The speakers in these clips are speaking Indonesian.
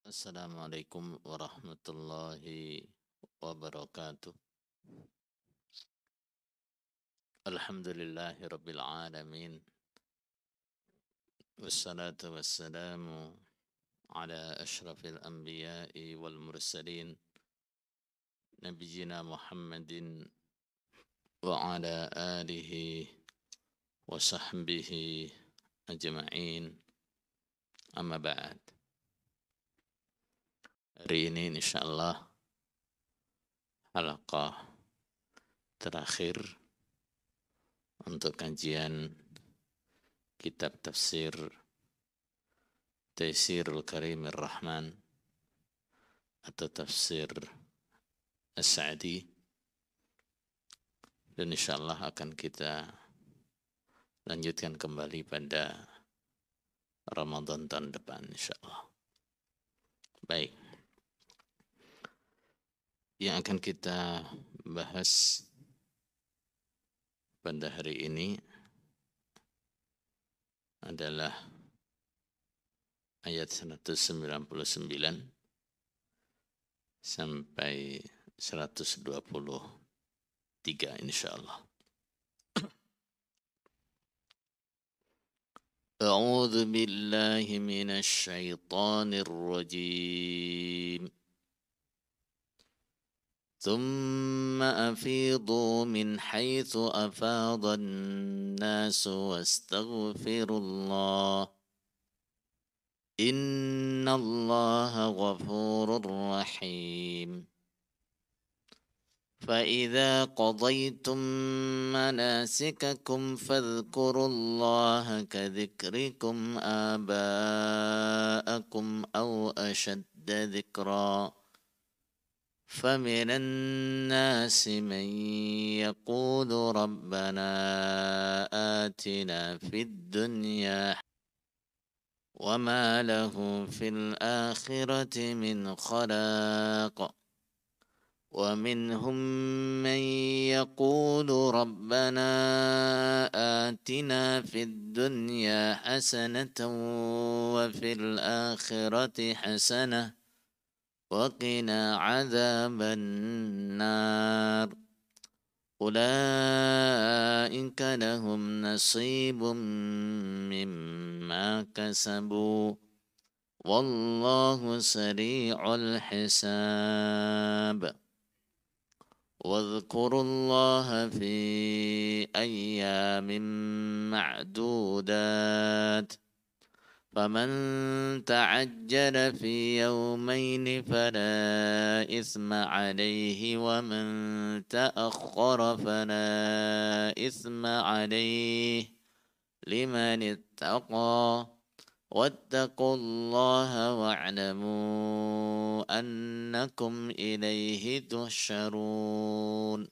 Assalamualaikum warahmatullahi wabarakatuh. Alhamdulillahi rabbil alamin. Wassalatu wassalamu ala ashrafil anbiya'i wal mursalin. Nabiyyina Muhammadin wa ala alihi wa sahbihi ajma'in. Amma ba'd. Hari ini insyaallah halaqah terakhir untuk kajian kitab tafsir Taisirul Karimir Rahman atau tafsir As-Sa'di, dan insyaallah akan kita lanjutkan kembali pada Ramadan tahun depan insyaallah. Baik, yang akan kita bahas pada hari ini adalah ayat 199 sampai 123 insyaallah. A'udzu billahi minasy syaithanir rajim. ثم أفيضوا من حيث أفاض الناس واستغفروا الله إن الله غفور رحيم فإذا قضيتم مناسككم فاذكروا الله كذكركم آباءكم أو أشد ذكرًا فمن الناس من يقول ربنا آتنا في الدنيا وما له في الآخرة من خلاق ومنهم من يقول ربنا آتنا في الدنيا حسنة وفي الآخرة حسنة وقنا عذاب النار أولئك لهم نصيب مما كسبوا والله سريع الحساب واذكروا الله في أيام معدودات فمن تعجل في يومين فلا إثم عليه ومن تأخر فلا إثم عليه لمن اتقى واتقوا الله واعلموا أنكم إليه تحشرون.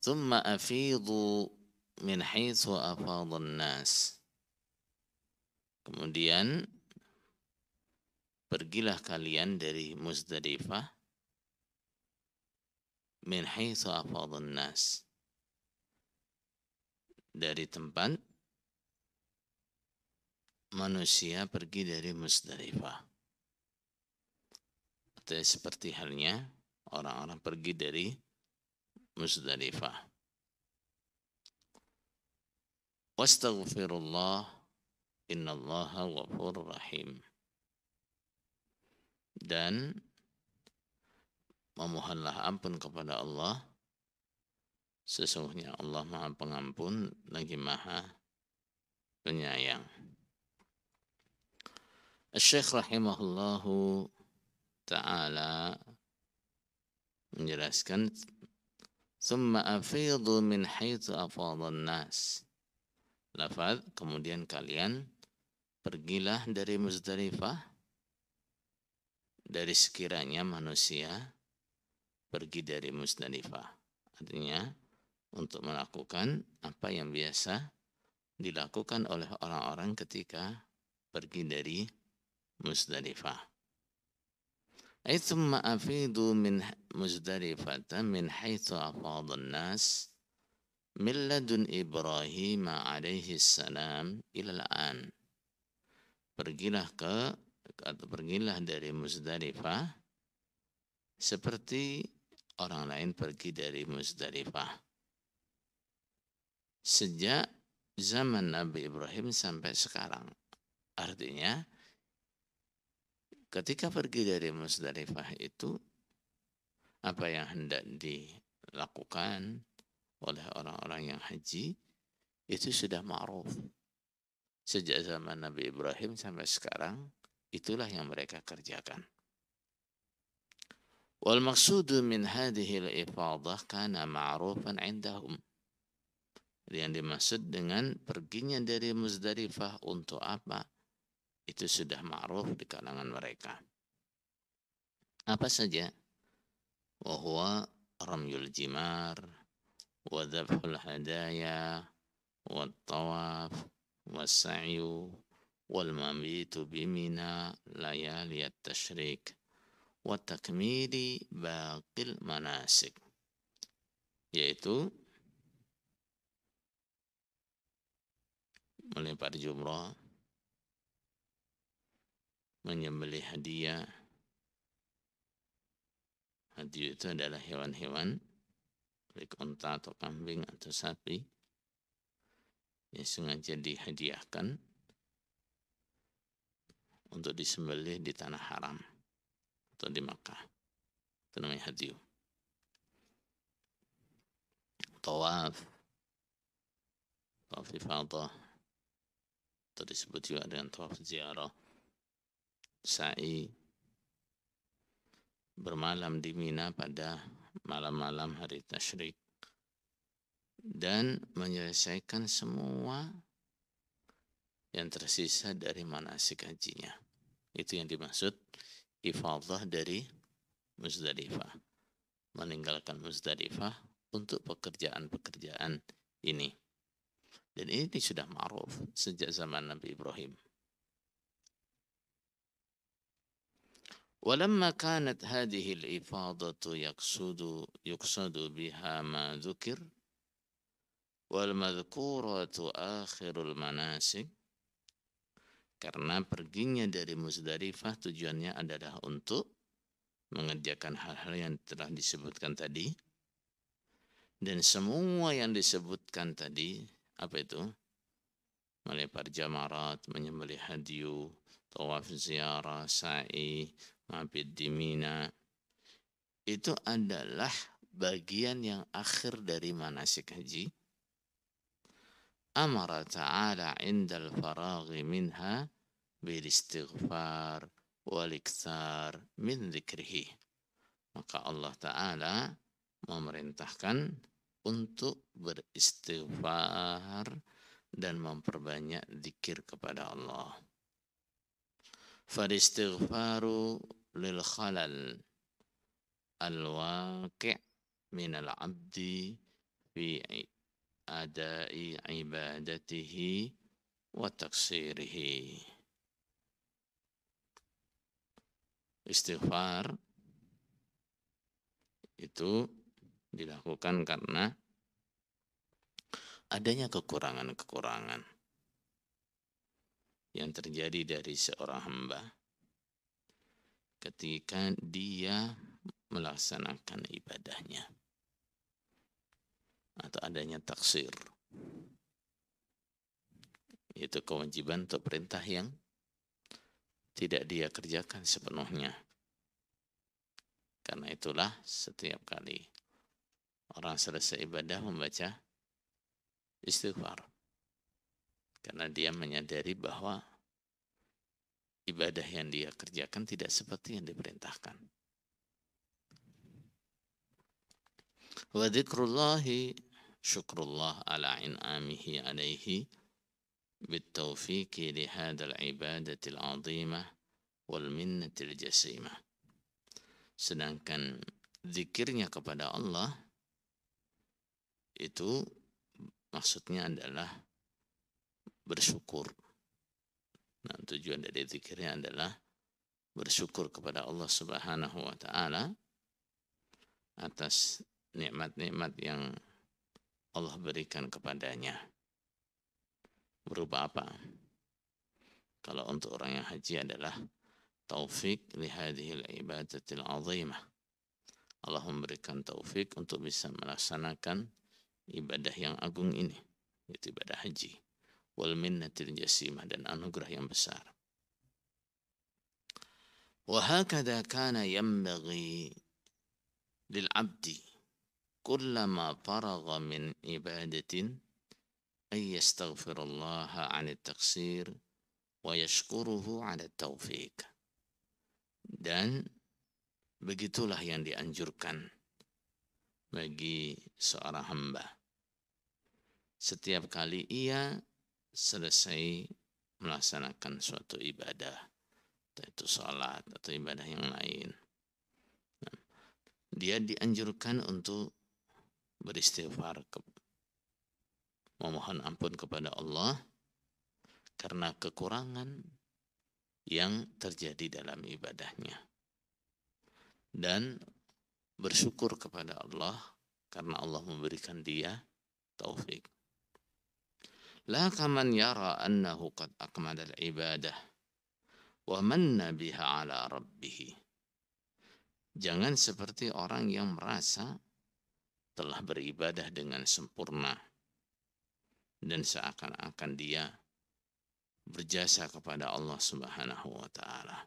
ثم أفيضوا min haitsu afadhan nas. Kemudian pergilah kalian dari Muzdalifah min haitsu afadhan nas, dari tempat manusia pergi dari Muzdalifah. Atau seperti halnya orang-orang pergi dari Muzdalifah. Wastaghfirullah innallaha ghafurur rahim. Dan memohonlah ampun kepada Allah, sesungguhnya Allah Maha Pengampun lagi Maha Penyayang. Asy-Syaikh rahimahullahu ta'ala menjelaskan, "Tsumma afidhu min haitsu afadhan nas." Lafaz, kemudian kalian pergilah dari Muzdalifah dari sekiranya manusia pergi dari Muzdalifah. Artinya untuk melakukan apa yang biasa dilakukan oleh orang-orang ketika pergi dari Muzdalifah. Tsumma afidu min Muzdalifata min haitsu afadhan nas min ladun Ibrahim alaihi salam ilal an. pergilah dari Muzdalifah seperti orang lain pergi dari Muzdalifah. Sejak zaman Nabi Ibrahim sampai sekarang. Artinya ketika pergi dari Muzdalifah itu, apa yang hendak dilakukan oleh orang-orang yang haji itu sudah ma'ruf. Sejak zaman Nabi Ibrahim sampai sekarang, itulah yang mereka kerjakan. Wal maqsudu min hadhihi al-ifadah kana ma'rufan 'indahum. Yang dimaksud dengan perginya dari Muzdalifah untuk apa? Itu sudah ma'ruf di kalangan mereka. Apa saja? Wa huwa ramyul jimar, wa dhabhul hadaya, wa tawaf, wa sa'yu, wal mabitu bimina layali at-tashrik, wa takmili baqil manasik. Yaitu melempar jumrah, menyembelih hadiah. Hadiah itu adalah hewan-hewan, baik unta atau kambing atau sapi, yang sengaja dihadiahkan untuk disembelih di tanah haram atau di Makkah. Itu namanya hadiah. Tawaf, tawaf ifadah, atau disebut juga dengan tawaf ziarah. Sa'i, bermalam di Mina pada malam-malam hari tasyrik, dan menyelesaikan semua yang tersisa dari manasik hajinya. Itu yang dimaksud ifadah dari Muzdalifah. Meninggalkan Muzdalifah untuk pekerjaan-pekerjaan ini. Dan ini sudah ma'ruf sejak zaman Nabi Ibrahim. ولما كانت هذه الإفاضة يقصد بها ما ذكر والمذكورة آخر المناسك, karena perginya dari Muzdalifah tujuannya adalah untuk mengerjakan hal-hal yang telah disebutkan tadi, dan semua yang disebutkan tadi, apa itu? Melempar jamarat, menyembelih hadiyu, tawaf ziarah, sa'i, mabit di Mina, itu adalah bagian yang akhir dari manasik haji. Amara ta'ala indal faraghi minha bil istighfar wal iktsar min dzikrihi. Maka Allah Ta'ala memerintahkan untuk beristighfar dan memperbanyak zikir kepada Allah. Faristighfaru lil khalal al-waqi' min al-'abdi fi adai ibadatihi wa taksirihi. Istighfar itu dilakukan karena adanya kekurangan-kekurangan yang terjadi dari seorang hamba ketika dia melaksanakan ibadahnya, atau adanya taksir, yaitu kewajiban atau perintah yang tidak dia kerjakan sepenuhnya. Karena itulah setiap kali orang selesai ibadah membaca istighfar, karena dia menyadari bahwa ibadah yang dia kerjakan tidak seperti yang diperintahkan. Wa dzikrullahi syukrullah ala in'amihi alaihi bitaufiqi li hadzal ibadatil 'azimah wal minnatil jasimah. Sedangkan zikirnya kepada Allah itu maksudnya adalah bersyukur. Nah, tujuan dari zikirnya adalah bersyukur kepada Allah Subhanahu wa Ta'ala atas nikmat-nikmat yang Allah berikan kepadanya. Berupa apa? Kalau untuk orang yang haji adalah taufik lihadihil ibadatil azimah. Allah memberikan taufik untuk bisa melaksanakan ibadah yang agung ini, yaitu ibadah haji. Wal minnatil jasimah, dan anugerah yang besar. Wa hakadha kana yanbaghi lil 'abdi kullama faragha min ibadatin ay yastaghfirullaha 'anil taqsir wa yashkuruhu 'ala taufik. Dan begitulah yang dianjurkan bagi seorang hamba. Setiap kali ia selesai melaksanakan suatu ibadah, yaitu sholat atau ibadah yang lain, dia dianjurkan untuk beristighfar, memohon ampun kepada Allah karena kekurangan yang terjadi dalam ibadahnya, dan bersyukur kepada Allah karena Allah memberikan dia taufik. La kaman yara annahu qad akmala al-ibadah wa manna biha ala rabbih. Jangan seperti orang yang merasa telah beribadah dengan sempurna dan seakan-akan dia berjasa kepada Allah Subhanahu wa taala.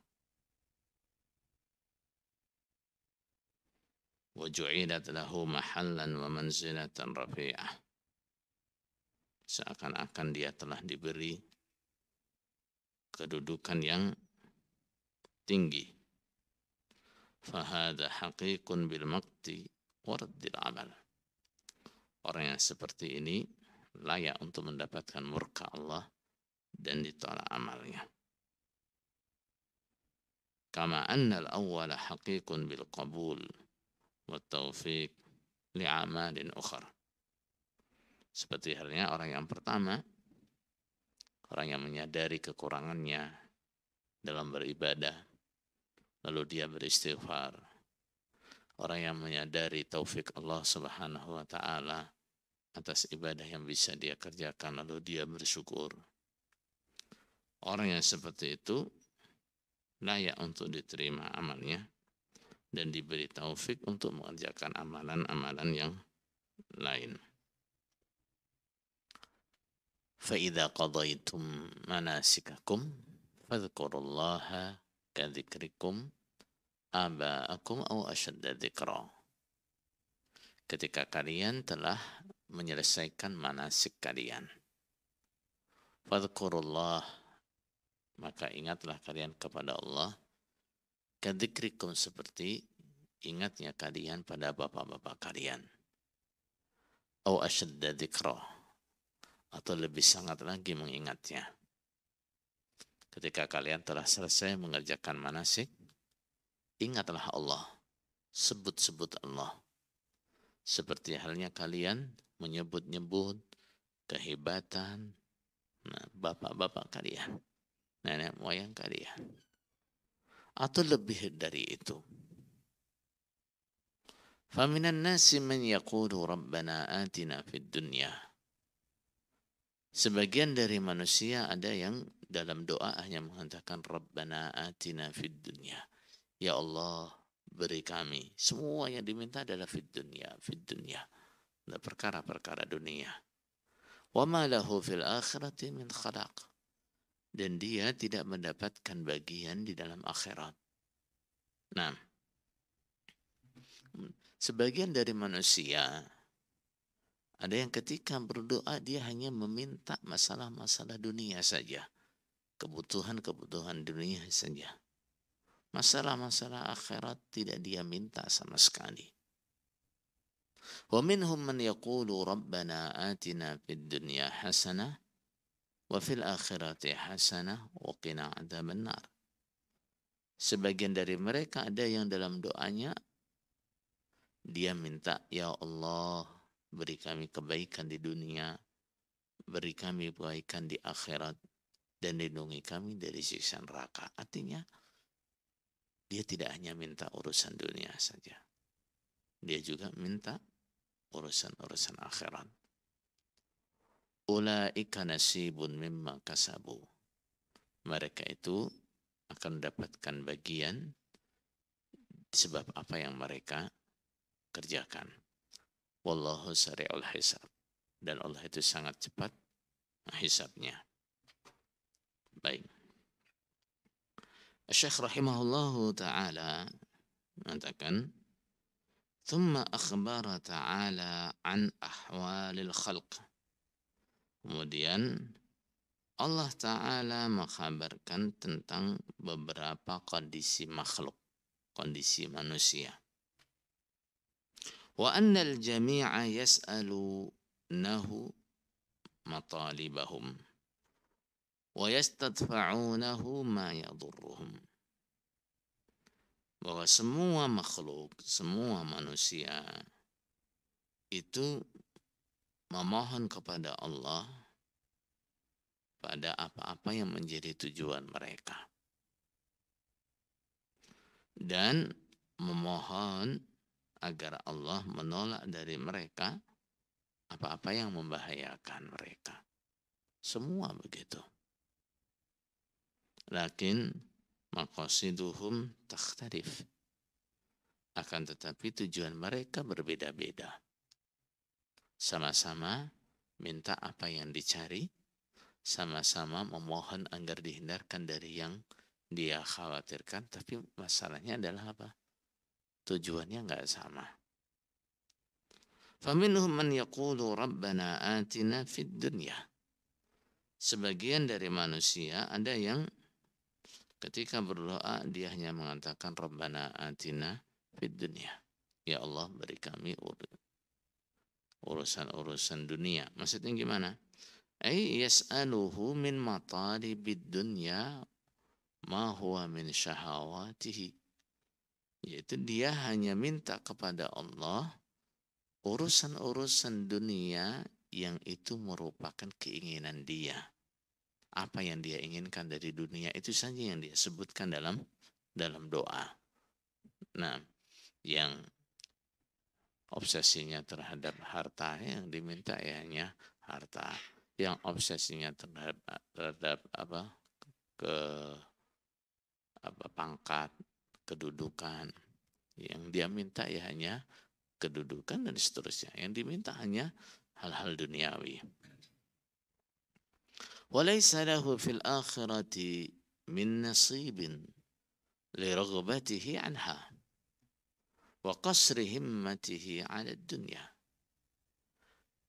Wa ju'ilat lahu mahallan wa manzilatan rafi'ah. Seakan-akan dia telah diberi kedudukan yang tinggi. Fahada haqiqun bil maqti wa raddil amal. Orang yang seperti ini layak untuk mendapatkan murka Allah dan ditolak amalnya. Kama anna al-awwala haqiqun bil qabul wa taufiq li amalin ukhra. Seperti halnya orang yang pertama, orang yang menyadari kekurangannya dalam beribadah, lalu dia beristighfar. Orang yang menyadari taufik Allah Subhanahu wa taala atas ibadah yang bisa dia kerjakan, lalu dia bersyukur. Orang yang seperti itu layak untuk diterima amalnya dan diberi taufik untuk mengerjakan amalan-amalan yang lain. فَإِذَا قَضَيْتُمْ مَنَاسِكَكُمْ فَاذْكُرُوا اللَّهَ كَذِكْرِكُمْ آبَاءَكُمْ أَوْ أَشَدَّ ذِكْرًا. Ketika kalian telah menyelesaikan manasik kalian, fadhkurullah, maka ingatlah kalian kepada Allah, kadzikrikum, seperti ingatnya kalian pada bapak-bapak kalian, au asyadda dzikra, atau lebih sangat lagi mengingatnya. Ketika kalian telah selesai mengerjakan manasik, ingatlah Allah, sebut-sebut Allah. Seperti halnya kalian menyebut-nyebut kehebatan bapak-bapak kalian, nenek moyang kalian, atau lebih dari itu. Faminan nasi man yaqulu rabbana atina fid dunya. Sebagian dari manusia ada yang dalam doa hanya mengatakan rabbana atina fid dunya. Ya Allah, beri kami. Semua yang diminta adalah fid dunya, perkara-perkara dunia. Wa ma lahu fil akhirati min khalaq. Dan dia tidak mendapatkan bagian di dalam akhirat. Nah, sebagian dari manusia ada yang ketika berdoa dia hanya meminta masalah-masalah dunia saja, kebutuhan-kebutuhan dunia saja. Masalah-masalah akhirat tidak dia minta sama sekali. Wa minhum man yaqulu rabbana atina fid dunya hasanah wa fil akhirati hasanah wa qina adzaban nar. Sebagian dari mereka ada yang dalam doanya dia minta, ya Allah, beri kami kebaikan di dunia, beri kami kebaikan di akhirat, dan lindungi kami dari siksa neraka. Artinya dia tidak hanya minta urusan dunia saja, dia juga minta urusan-urusan akhirat. Ulaika nasibun mimma kasabu. mereka itu akan mendapatkan bagian sebab apa yang mereka kerjakan. Wallahu sari'ul hisab. Dan Allah itu sangat cepat hisabnya. Baik. Syekh rahimahullahu ta'ala mengatakan, ثم أخبر تعالى عن أحوال الخلق. Kemudian Allah Ta'ala mengkabarkan tentang beberapa kondisi makhluk, kondisi manusia. Wa annal jami'a yas'alunahu matalibahum wa yastadfa'unahu ma yadurruhum. Bahwa semua makhluk, semua manusia itu memohon kepada Allah pada apa-apa yang menjadi tujuan mereka. Dan memohon agar Allah menolak dari mereka apa-apa yang membahayakan mereka. Semua begitu. Lakin maqasiduhum takhtalif. Akan tetapi tujuan mereka berbeda-beda. Sama-sama minta apa yang dicari, sama-sama memohon agar dihindarkan dari yang dia khawatirkan, tapi masalahnya adalah apa? Tujuannya enggak sama. Faminhum man yaqulu rabbana atina fid dunya. Sebagian dari manusia ada yang ketika berdoa dia hanya mengatakan rabbana atina fid dunya. Ya Allah, beri kami urusan-urusan dunia. Maksudnya gimana? Ay yas'aluhu min matalibid dunya ma huwa min syahawatihi. Yaitu dia hanya minta kepada Allah urusan-urusan dunia yang itu merupakan keinginan dia. Apa yang dia inginkan dari dunia itu saja yang dia sebutkan dalam doa. Nah, yang obsesinya terhadap harta yang diminta ya hanya harta. Yang obsesinya terhadap pangkat, kedudukan, yang dia minta ya hanya kedudukan dan seterusnya. Yang diminta hanya hal-hal duniawi. Walaysa lahu fil akhirati min nasibin li raghbatihi anha wa qasri himmatihi 'ala dunya.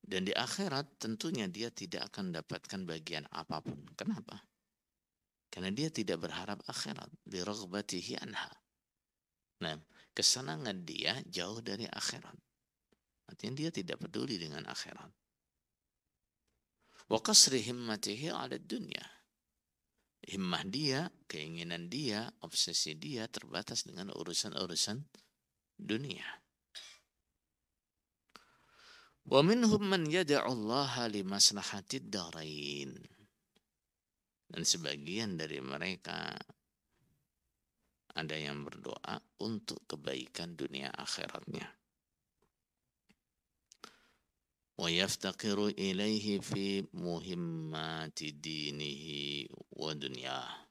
Dan di akhirat tentunya dia tidak akan mendapatkan bagian apapun. Kenapa? Karena dia tidak berharap akhirat. Li raghbatihi anha. Nah, kesenangan dia jauh dari akhirat. Artinya dia tidak peduli dengan akhirat. Wa qasri himmatihi 'ala dunya. Himmah dia, keinginan dia, obsesi dia terbatas dengan urusan-urusan dunia. Wa minhum man yad'u Allah li maslahatid darain. Dan sebagian dari mereka ada yang berdoa untuk kebaikan dunia akhiratnya. Wa yaftaqiru ilaihi fi muhimmati dinihi wa dunyah.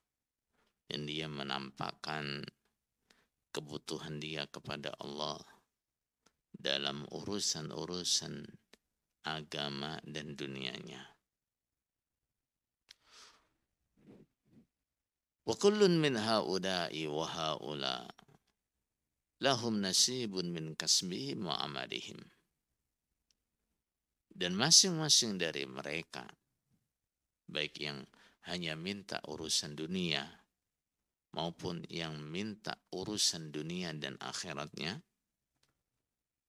Dan dia menampakkan kebutuhan dia kepada Allah dalam urusan-urusan agama dan dunianya. Wa kullun min haula'i wa haula lahum nasibun min kasbihim wa amalihim. Dan masing-masing dari mereka, baik yang hanya minta urusan dunia maupun yang minta urusan dunia dan akhiratnya,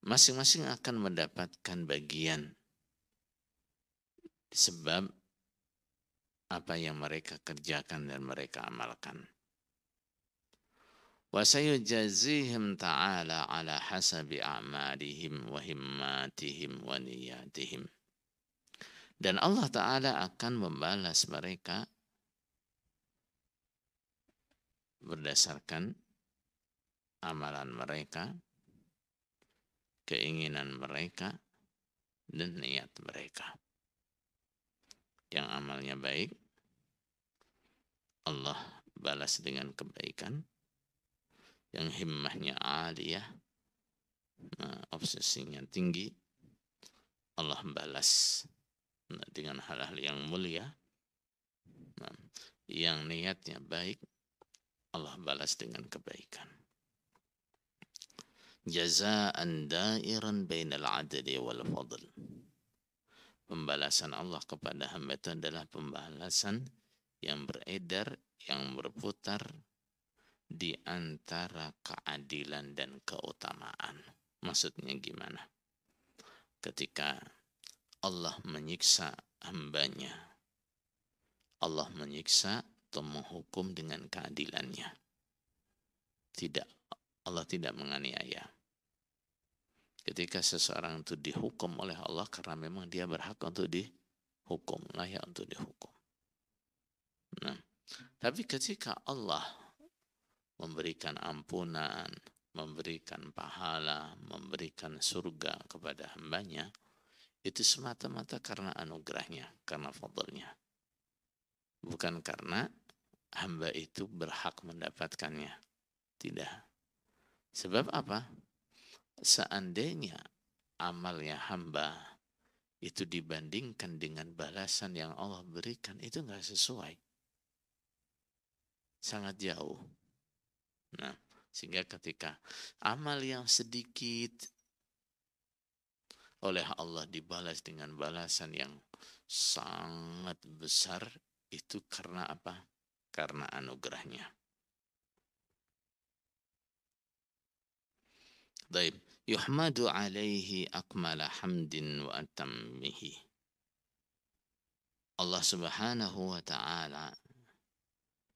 masing-masing akan mendapatkan bagian sebab apa yang mereka kerjakan dan mereka amalkan. Wa sayujazihim ta'ala ala hasabi a'malihim wa himmatihim wa niyatihim. Dan Allah Ta'ala akan membalas mereka berdasarkan amalan mereka, keinginan mereka, dan niat mereka. Yang amalnya baik, Allah balas dengan kebaikan. Yang himmahnya aliyah, obsesinya tinggi, Allah balas dengan hal-hal yang mulia. Yang niatnya baik, Allah balas dengan kebaikan. Jazaan dairan bainal adli wal fadl. Pembalasan Allah kepada hamba itu adalah pembalasan yang beredar, yang berputar di antara keadilan dan keutamaan. Maksudnya gimana? Ketika Allah menyiksa hambanya, Allah menyiksa atau menghukum dengan keadilannya. Tidak, Allah tidak menganiaya. Ketika seseorang itu dihukum oleh Allah karena memang dia berhak untuk dihukum, layak untuk dihukum. Nah, tapi ketika Allah memberikan ampunan, memberikan pahala, memberikan surga kepada hambanya, itu semata-mata karena anugerahnya, karena fadlnya. Bukan karena hamba itu berhak mendapatkannya. Tidak. Sebab apa? Seandainya amalnya hamba itu dibandingkan dengan balasan yang Allah berikan, itu nggak sesuai. Sangat jauh. Nah, sehingga ketika amal yang sedikit oleh Allah dibalas dengan balasan yang sangat besar, itu karena apa? Karena anugerahnya. Baik, yuhmadu alaihi akmala hamdin wa atammihi. Allah Subhanahu wa ta'ala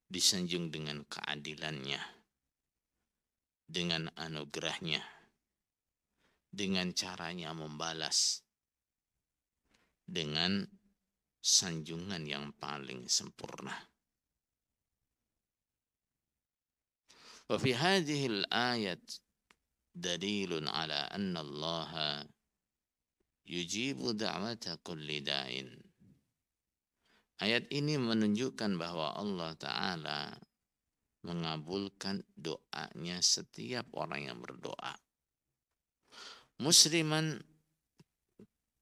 disanjung dengan keadilannya, dengan anugerahnya, dengan caranya membalas, dengan sanjungan yang paling sempurna. Wa fi hadhihi al-ayat dalilun ala anna Allah yujibu da'wata kulli da'in. Ayat ini menunjukkan bahwa Allah Ta'ala mengabulkan doanya setiap orang yang berdoa. Musliman,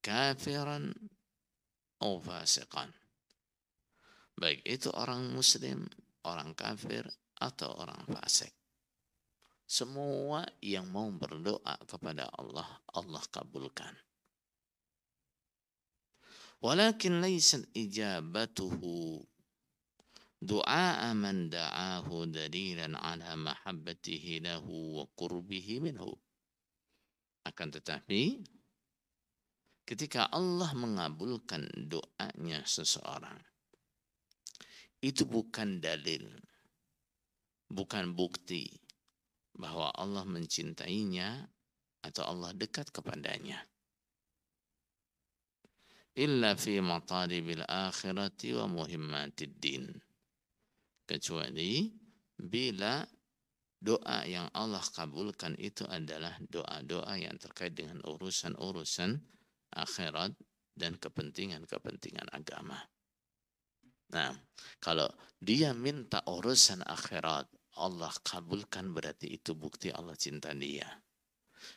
kafiran, atau fasiqan. Baik itu orang muslim, orang kafir, atau orang fasik. Semua yang mau berdoa kepada Allah, Allah kabulkan. Walakin laysat ijabatuhu du'a man da'ahu dalilan ala mahabbatihi lahu wa qurbihi minhu. Akan tetapi ketika Allah mengabulkan doanya seseorang, itu bukan dalil, bukan bukti bahwa Allah mencintainya atau Allah dekat kepadanya. Illa fi matalibil akhirati wa muhimmatid din. Kecuali bila doa yang Allah kabulkan itu adalah doa-doa yang terkait dengan urusan-urusan akhirat dan kepentingan-kepentingan agama. Nah, kalau dia minta urusan akhirat, Allah kabulkan, berarti itu bukti Allah cinta dia.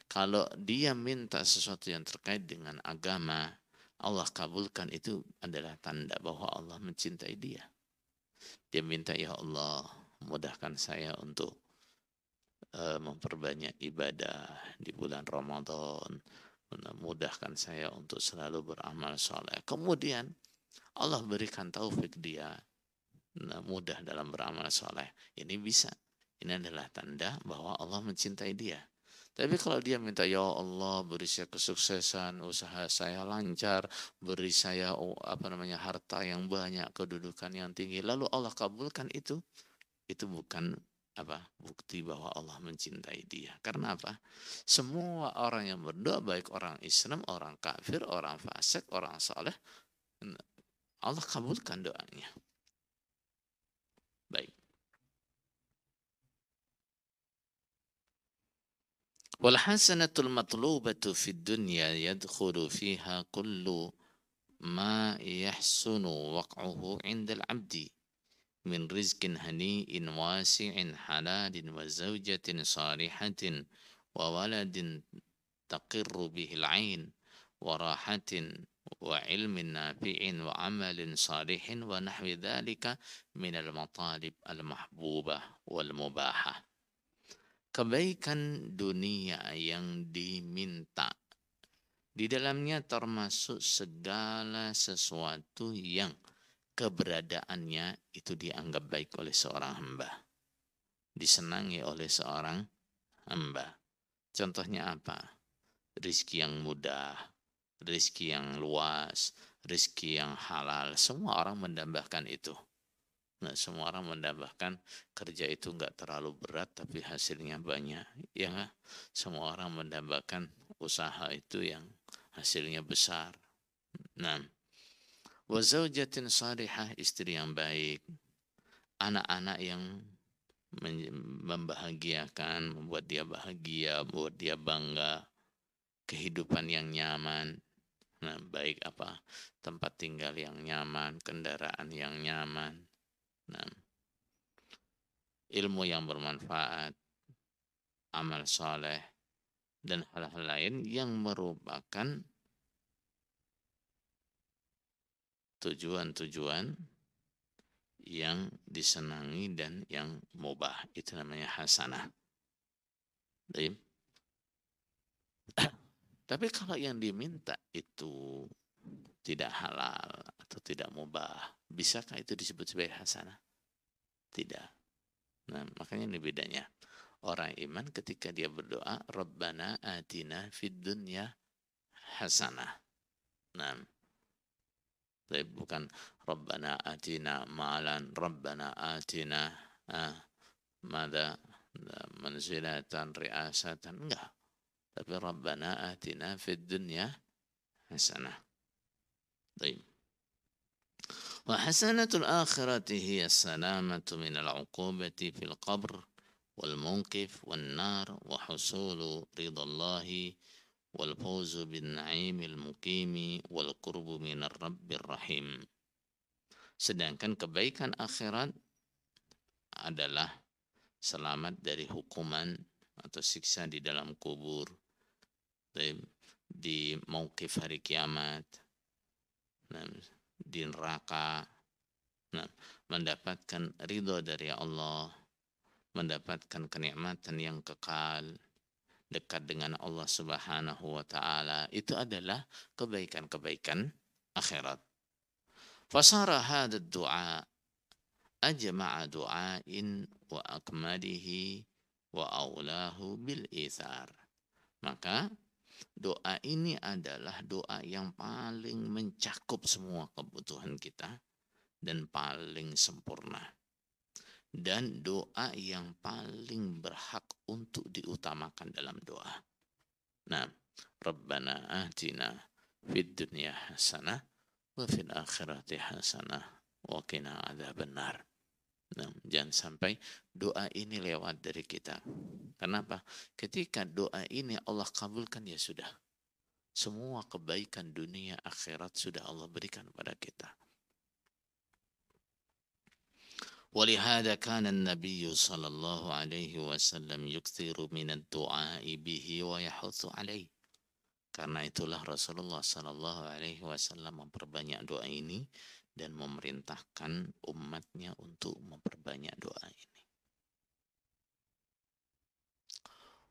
Kalau dia minta sesuatu yang terkait dengan agama, Allah kabulkan, itu adalah tanda bahwa Allah mencintai dia. Dia minta, ya Allah, mudahkan saya untuk memperbanyak ibadah di bulan Ramadan. Mudahkan saya untuk selalu beramal soleh. Kemudian Allah berikan taufik dia mudah dalam beramal soleh. Ini bisa. Ini adalah tanda bahwa Allah mencintai dia. Tapi kalau dia minta, ya Allah beri saya kesuksesan, usaha saya lancar, beri saya harta yang banyak, kedudukan yang tinggi, lalu Allah kabulkan itu bukan bukti bahwa Allah mencintai dia. Karena apa? Semua orang yang berdoa, baik orang Islam, orang kafir, orang fasik, orang saleh, Allah kabulkan doanya. Baik. Wal hasanatul matlubatu fid dunya yadkhulu fiha kullu ma yahsunu waq'uhu 'inda al-'abdi min rizkin hani'in wasi'in halalin wa zawjatin salihatin wa waladin taqirru bihil ain wa rahatin wa ilmin nafi'in wa amalin salihin wa nahwi dhalika minal matalib al-mahbubah wal mubahah. Kebaikan dunia yang diminta di dalamnya termasuk segala sesuatu yang keberadaannya itu dianggap baik oleh seorang hamba, disenangi oleh seorang hamba. Contohnya apa? Rizki yang mudah, rizki yang luas, rizki yang halal. Semua orang mendambakan itu. Nah, semua orang mendambakan kerja itu enggak terlalu berat tapi hasilnya banyak. Ya, semua orang mendambakan usaha itu yang hasilnya besar. Nah, wa zaujatin salihah, istri yang baik, anak-anak yang membahagiakan, membuat dia bahagia, membuat dia bangga, kehidupan yang nyaman. Nah, baik apa? Tempat tinggal yang nyaman, kendaraan yang nyaman. Nah, ilmu yang bermanfaat, amal soleh, dan hal-hal lain yang merupakan tujuan-tujuan yang disenangi dan yang mubah. Itu namanya hasanah. Tapi kalau yang diminta itu tidak halal atau tidak mubah, bisakah itu disebut sebagai hasanah? Tidak. Nah, makanya ini bedanya. Orang iman ketika dia berdoa, Rabbana atina fid dunya hasanah. Nah, bukan Rabbana atina malan, Rabbana atina mada manzilatan riasatan. Enggak. Tapi Rabbana atina fid dunya hasanah. Baik. وحسنة الآخرة هي السلامة من العقوبة في القبر والموقف والنار وحصول رضا الله والفوز بالنعيم المقيم والقرب من الرب الرحيم. Sedangkan kebaikan akhirat adalah selamat dari hukuman atau siksa di dalam kubur, di mauqif hari kiamat, di neraka, mendapatkan ridho dari Allah, mendapatkan kenikmatan yang kekal, dekat dengan Allah Subhanahu wa taala. Itu adalah kebaikan-kebaikan akhirat. Fasara hadha ad-du'a ajma'a du'ain wa akmalihi wa aulahu bil ithar. Maka doa ini adalah doa yang paling mencakup semua kebutuhan kita dan paling sempurna. Dan doa yang paling berhak untuk diutamakan dalam doa. Nah, Rabbana atina fid dunya hasanah wa fil akhirati hasanah wa qina adzabannar. Nah, jangan sampai doa ini lewat dari kita. Kenapa? Ketika doa ini Allah kabulkan, ya sudah. Semua kebaikan dunia akhirat sudah Allah berikan pada kita. ولهذا كان النبي صلى الله عليه وسلم يكثر من الدعاء به ويحث عليه. Karena itulah Rasulullah sallallahu alaihi wasallam memperbanyak doa ini dan memerintahkan umatnya untuk memperbanyak doa ini.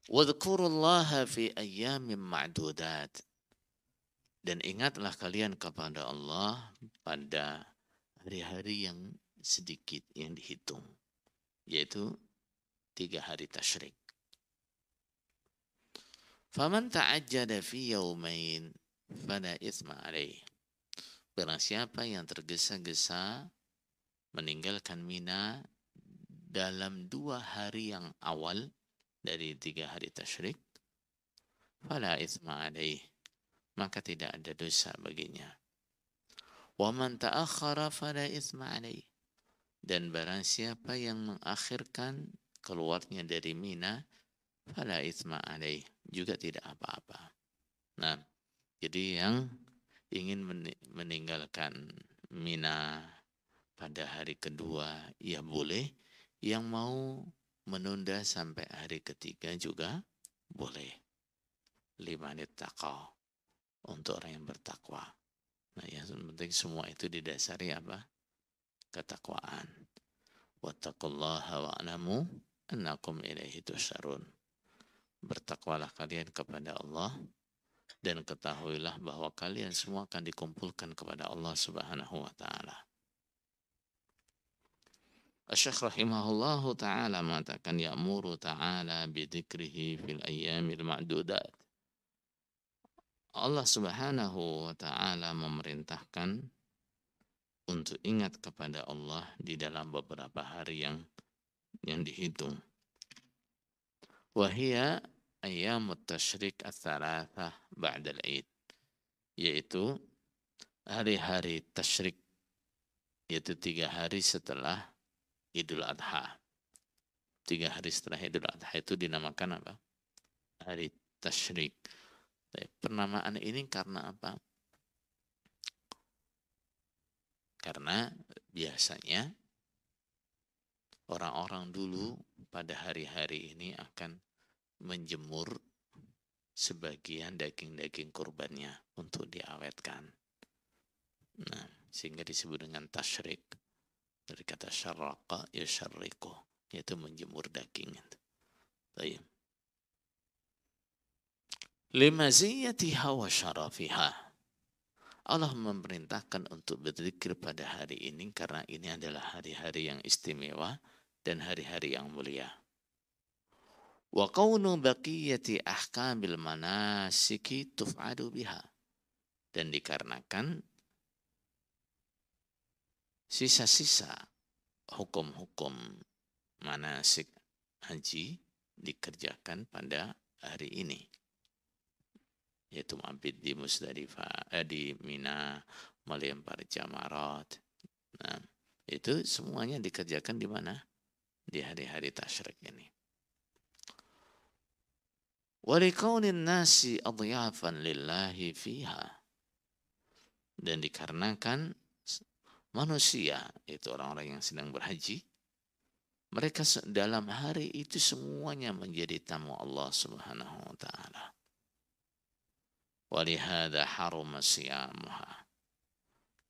Wadhkurullaha fi ayyamin ma'dudat. Dan ingatlah kalian kepada Allah pada hari-hari yang sedikit yang dihitung, yaitu 3 hari tasyrik. Faman ta'ajjada fi yawmain fala itsma alaih. Barang siapa yang tergesa-gesa meninggalkan Mina dalam 2 hari yang awal dari 3 hari tasyrik, fala itsma alaih, maka tidak ada dosa baginya. Wa man ta'akhkhara fala itsma alaih. Dan barang siapa yang mengakhirkan keluarnya dari Mina, fala itsma alaih, juga tidak apa-apa. Nah, jadi yang ingin meninggalkan Mina pada hari kedua, ya boleh. Yang mau menunda sampai hari ketiga juga boleh. Liman ittaqa, untuk orang yang bertakwa. Nah, yang penting semua itu didasari apa? Ketakwaan. Wattaqullaha wa'lamu annakum ilaihi tusyarun. Bertakwalah kalian kepada Allah dan ketahuilah bahwa kalian semua akan dikumpulkan kepada Allah Subhanahu wa taala. Asy-Syaikh rahimahullahu taala mengatakan ya'muru ta'ala bidzikrihi fil ayyamil ma'dudat. Allah Subhanahu wa taala memerintahkan untuk ingat kepada Allah di dalam beberapa hari yang dihitung. Wahia ayyamut tasyrik ats-tsalatsah ba'da al-Id, yaitu hari-hari tasyrik, yaitu 3 hari setelah Idul Adha. 3 hari setelah Idul Adha itu dinamakan apa? Hari tasyrik. Penamaan ini karena apa? Karena biasanya orang-orang dulu pada hari-hari ini akan menjemur sebagian daging-daging kurbannya untuk diawetkan. Nah, sehingga disebut dengan tasyrik. Dari kata syarraqa yusyarriqu, yaitu menjemur daging. Baik. Limaziyatiha wa syarafiha. Allah memerintahkan untuk berzikir pada hari ini karena ini adalah hari-hari yang istimewa dan hari-hari yang mulia. Wa kaunu baqiyati ahkamil manasiki tuf'adu biha. Dan dikarenakan sisa-sisa hukum-hukum manasik haji dikerjakan pada hari ini, yaitu mabit di Musdalifah, di Mina, melempar jamarat. Nah, itu semuanya dikerjakan di mana? Di hari-hari tasyrik ini. Wa liqaunin nasi adhyafan lillahi fiha. Dan dikarenakan manusia, itu orang-orang yang sedang berhaji, mereka dalam hari itu semuanya menjadi tamu Allah Subhanahu wa taala. Walihada harum siyamuha.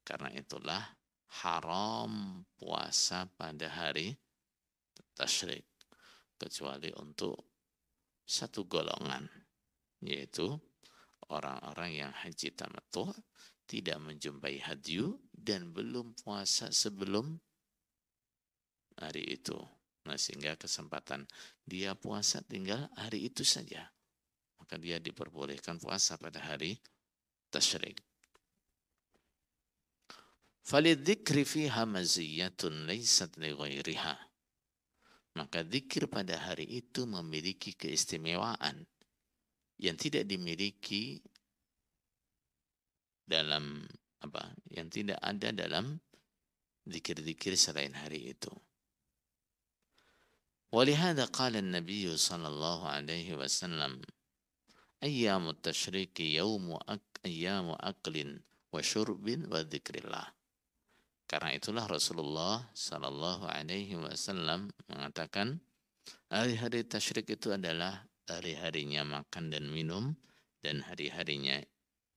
Karena itulah haram puasa pada hari tasyrik, kecuali untuk satu golongan, yaitu orang-orang yang haji tamattu, tidak menjumpai hadyu dan belum puasa sebelum hari itu. Nah, sehingga kesempatan dia puasa tinggal hari itu saja. Maka dia diperbolehkan puasa pada hari tasyrik. Falidzikri fiha maziyatun laysat li ghairiha. Maka zikir pada hari itu memiliki keistimewaan yang tidak dimiliki dalam apa? Yang tidak ada dalam zikir-zikir selain hari itu. Walihada qala an-nabiy sallallahu alaihi wasallam ayyamut tasyriki ayyamu aklin wa syurbin wa dzikrillah. Karena itulah Rasulullah sallallahu alaihi wasallam mengatakan hari-hari tasyrik itu adalah hari-harinya makan dan minum dan hari-harinya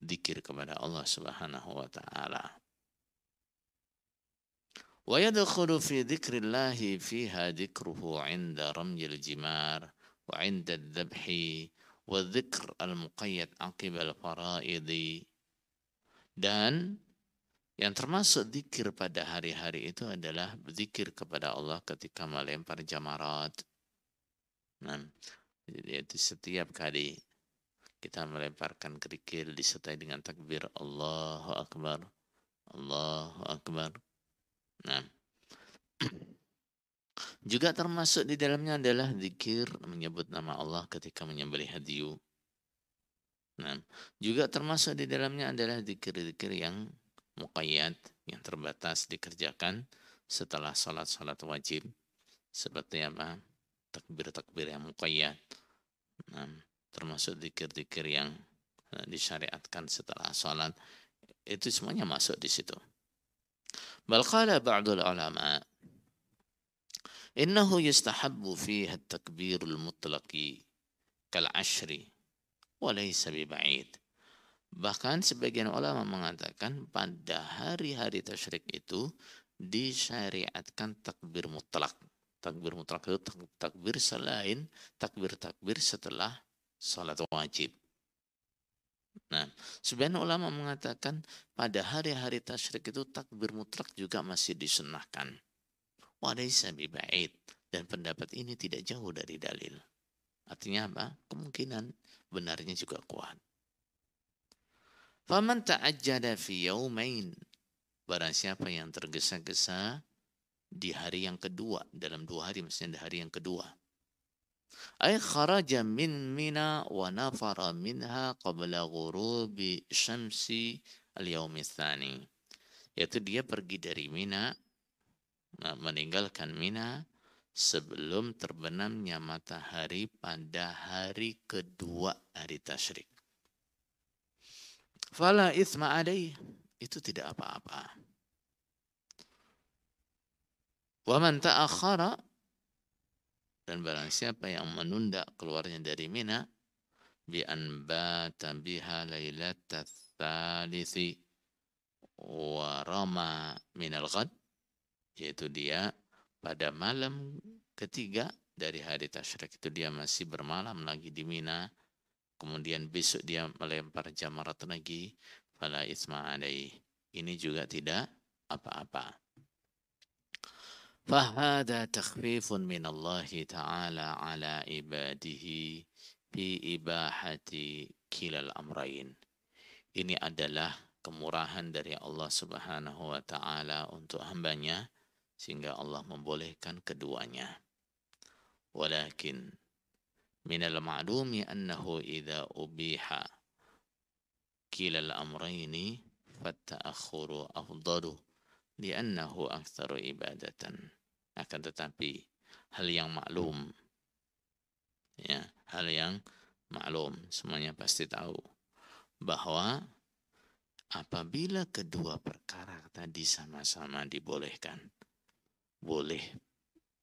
zikir kepada Allah Subhanahu wa taala. Wa yadkhulu fi dzikrillahi fiha dzikruhu 'inda ramyil jimar wa 'inda adh-dhabhi wa dzikr al-muqayyad 'aqib al-fara'id. Dan yang termasuk zikir pada hari-hari itu adalah berzikir kepada Allah ketika melempar jamarat. Nah, yaitu setiap kali kita melemparkan kerikil disertai dengan takbir Allahu Akbar, Allahu Akbar. Nah, juga termasuk di dalamnya adalah zikir menyebut nama Allah ketika menyembelih hadyu. Nah, juga termasuk di dalamnya adalah zikir-zikir yang muqayyad, yang terbatas dikerjakan setelah salat-salat wajib. Seperti apa? Takbir-takbir yang muqayyad. Nah, termasuk zikir-zikir yang disyariatkan setelah salat. Itu semuanya masuk di situ. Bal qala ba'dul ulama innahu yustahabbu fiha at-takbirul mutlaqi kal ashri wa laysa biba'id. Bahkan sebagian ulama mengatakan pada hari-hari tasyrik itu disyariatkan takbir mutlak. Takbir mutlak itu takbir selain takbir-takbir setelah salat wajib. Nah, sebagian ulama mengatakan pada hari-hari tasyrik itu takbir mutlak juga masih disunnahkan. Walaysa biba'id, dan pendapat ini tidak jauh dari dalil. Artinya apa? Kemungkinan benarnya juga kuat. Faman ta'ajjada fi yaumain, barang siapa yang tergesa-gesa di hari yang kedua, dalam 2 hari, maksudnya di hari yang kedua. Ay kharaja min Mina wa nafara minha qabla ghurubi syamsi al-yaumi tsani. Yaitu dia pergi dari Mina, meninggalkan Mina sebelum terbenamnya matahari pada hari kedua hari tasyrik. Fala itsma alaih, itu tidak apa-apa. Wa man ta'akhkhara, dan barang siapa yang menunda keluarnya dari Mina bi an bata biha lailatat tsalithi wa rama minal ghad, yaitu dia pada malam ketiga dari hari tasyrik itu dia masih bermalam lagi di Mina, kemudian besok dia melempar jamarat lagi, fala itsma alaih, ini juga tidak apa-apa. Fahada takhfifun min Allah Ta'ala ala ibadihi bi ibahati kilal amrain. Ini adalah kemurahan dari Allah Subhanahu wa Ta'ala untuk hambanya, sehingga Allah membolehkan keduanya. Walakin minal ma'lumi annahu idza ubiha kilal amraini fatta'akhuru afdalu li'annahu aktsaru ibadatan. Akan tetapi hal yang maklum, ya, hal yang maklum, semuanya pasti tahu bahwa apabila kedua perkara tadi sama-sama dibolehkan, boleh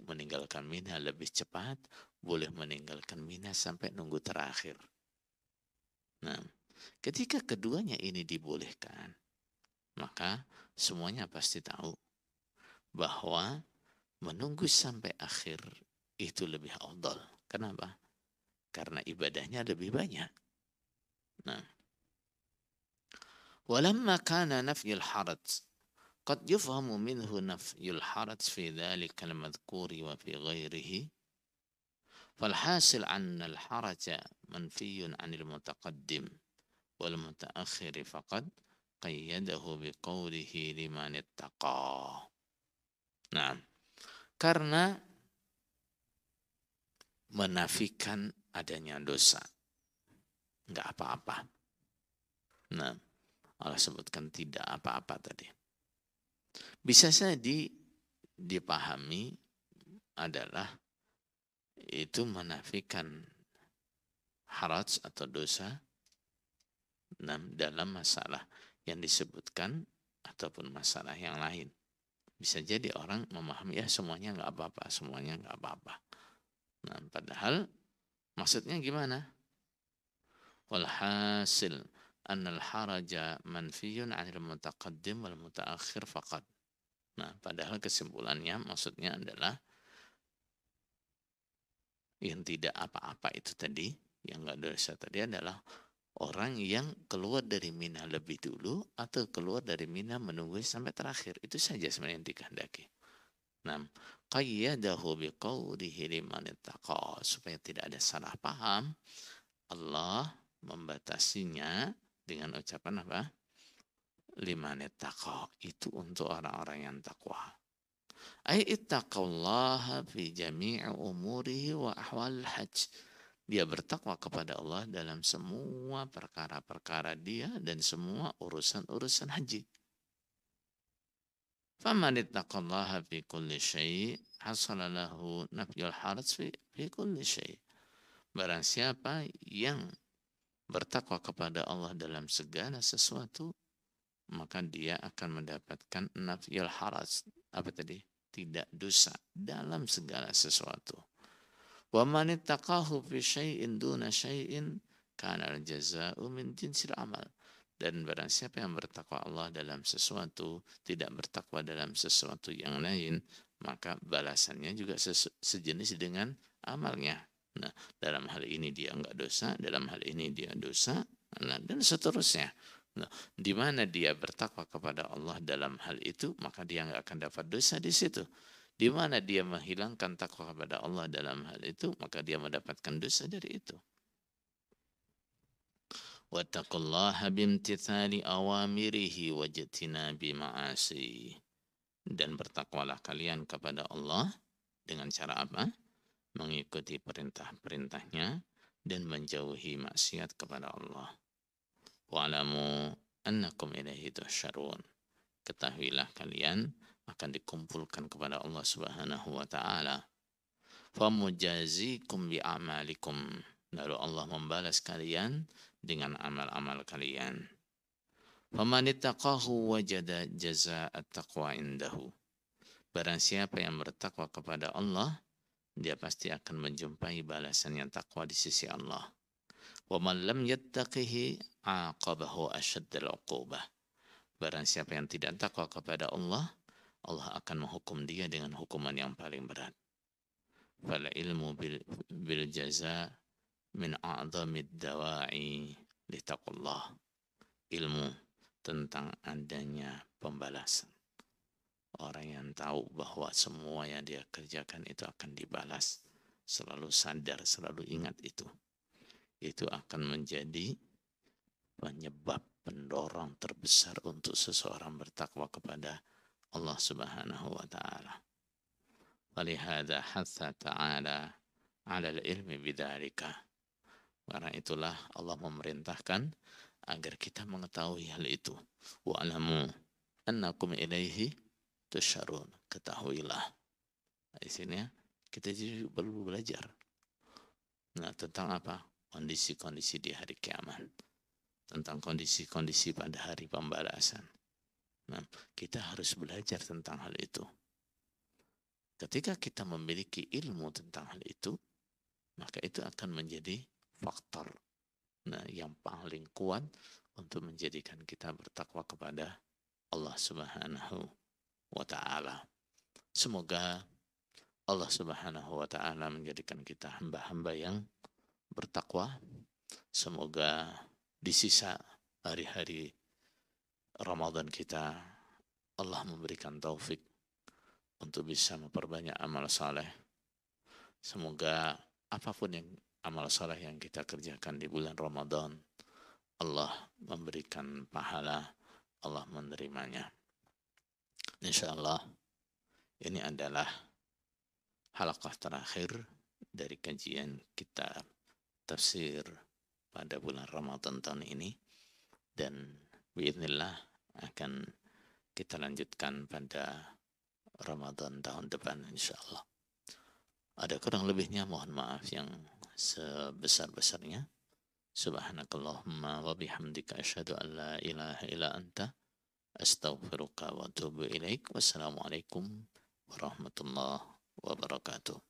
meninggalkan Mina lebih cepat, boleh meninggalkan Mina sampai nunggu terakhir. Nah, ketika keduanya ini dibolehkan, maka semuanya pasti tahu bahwa menunggu sampai akhir itu lebih afdal. Kenapa? Karena ibadahnya lebih banyak. Nah, walamma kana nafyul haraj qad yufhamu minhu nafyul haraj fi dhalika al-madhkuri wa fi ghairihi, falhasil anna al-haraja manfiyun 'anil mutaqaddim wal mutaakhir faqad qayyadahu biqawlihi liman ittaqa. Nah, karena menafikan adanya dosa, enggak apa-apa. Nah, Allah sebutkan tidak apa-apa tadi. Bisa saja dipahami adalah itu menafikan haraj atau dosa dalam masalah yang disebutkan ataupun masalah yang lain. Bisa jadi orang memahami ya semuanya nggak apa-apa, semuanya nggak apa-apa. Nah, padahal maksudnya gimana? Walhasil annal haraja manfiyun 'anil mutaqaddim wal mutaakhir faqat. Nah, padahal kesimpulannya maksudnya adalah yang tidak apa-apa itu tadi, yang nggak dosa tadi adalah orang yang keluar dari Mina lebih dulu atau keluar dari Mina menunggu sampai terakhir. Itu saja sebenarnya yang dikehendaki. Nah, qayyadahu biqawlihi liman ittaqa, supaya tidak ada salah paham, Allah membatasinya dengan ucapan apa? Liman ittaqa, itu untuk orang-orang yang takwa. Ay ittaqallaha fi jami'i umurihi wa ahwal hajj. Dia bertakwa kepada Allah dalam semua perkara-perkara dia dan semua urusan-urusan haji. Faman ittaqallaha fi kulli syai' hasala lahu nafyul haraj fi kulli syai'. Barang siapa yang bertakwa kepada Allah dalam segala sesuatu, maka dia akan mendapatkan nafyul haraj. Apa tadi? Tidak dosa dalam segala sesuatu. Wa man ittaqahu fi syai'in duna syai'in kana al-jazaa'u min jinsil amal. Dan barang siapa yang bertakwa Allah dalam sesuatu, tidak bertakwa dalam sesuatu yang lain, maka balasannya juga sejenis dengan amalnya. Nah, dalam hal ini dia enggak dosa, dalam hal ini dia dosa, nah, dan seterusnya. Nah, di mana dia bertakwa kepada Allah dalam hal itu, maka dia enggak akan dapat dosa di situ. Di mana dia menghilangkan takwa kepada Allah dalam hal itu, maka dia mendapatkan dosa dari itu. Wattaqullaha bimtithali awamirihi wajtinabi ma'asi. Dan bertakwalah kalian kepada Allah dengan cara apa? Mengikuti perintah-perintahnya dan menjauhi maksiat kepada Allah. Wa'lamu annakum ilaihi tuhsyarun. Ketahuilah kalian akan dikumpulkan kepada Allah Subhanahu wa taala. Famujazikum bi'amalikum. Lalu Allah membalas kalian dengan amal-amal kalian. Famanittaqahu wajada jazaa'at taqwa indahu. Barang siapa yang bertakwa kepada Allah, dia pasti akan menjumpai balasan yang takwa di sisi Allah. Wa man lam yattaqihi aqabahu asyaddal 'uqubah. Barang siapa yang tidak takwa kepada Allah, Allah akan menghukum dia dengan hukuman yang paling berat. Fal ilmu bil jaza min a'zamid dawa'i li taqullah. Ilmu tentang adanya pembalasan. Orang yang tahu bahwa semua yang dia kerjakan itu akan dibalas, selalu sadar, selalu ingat itu. Itu akan menjadi penyebab pendorong terbesar untuk seseorang bertakwa kepada Allah Subhanahu wa taala. Walihada hatha ta'ala 'ala al-ilmi bidzalika. Karena itulah Allah memerintahkan agar kita mengetahui hal itu. Wa'lamu annakum ilaihi tusyarun. Ketahuilah. Di sini kita juga perlu belajar. Nah, tentang apa? Kondisi-kondisi di hari kiamat. Tentang kondisi-kondisi pada hari pembalasan. Nah, kita harus belajar tentang hal itu. Ketika kita memiliki ilmu tentang hal itu, maka itu akan menjadi faktor yang paling kuat untuk menjadikan kita bertakwa kepada Allah Subhanahu wa ta'ala. Semoga Allah Subhanahu wa ta'ala menjadikan kita hamba-hamba yang bertakwa. Semoga di sisa hari-hari Ramadan kita Allah memberikan taufik untuk bisa memperbanyak amal saleh. Semoga apapun yang amal saleh yang kita kerjakan di bulan Ramadan, Allah memberikan pahala, Allah menerimanya. InsyaAllah ini adalah halaqah terakhir dari kajian kitab tafsir pada bulan Ramadan tahun ini, dan biidznillah akan kita lanjutkan pada Ramadan tahun depan insyaallah. Ada kurang lebihnya mohon maaf yang sebesar-besarnya. Subhanakallahumma wa bihamdika asyhadu an la ilaha illa anta astaghfiruka wa atubu ilaik. Wassalamualaikum warahmatullahi wabarakatuh.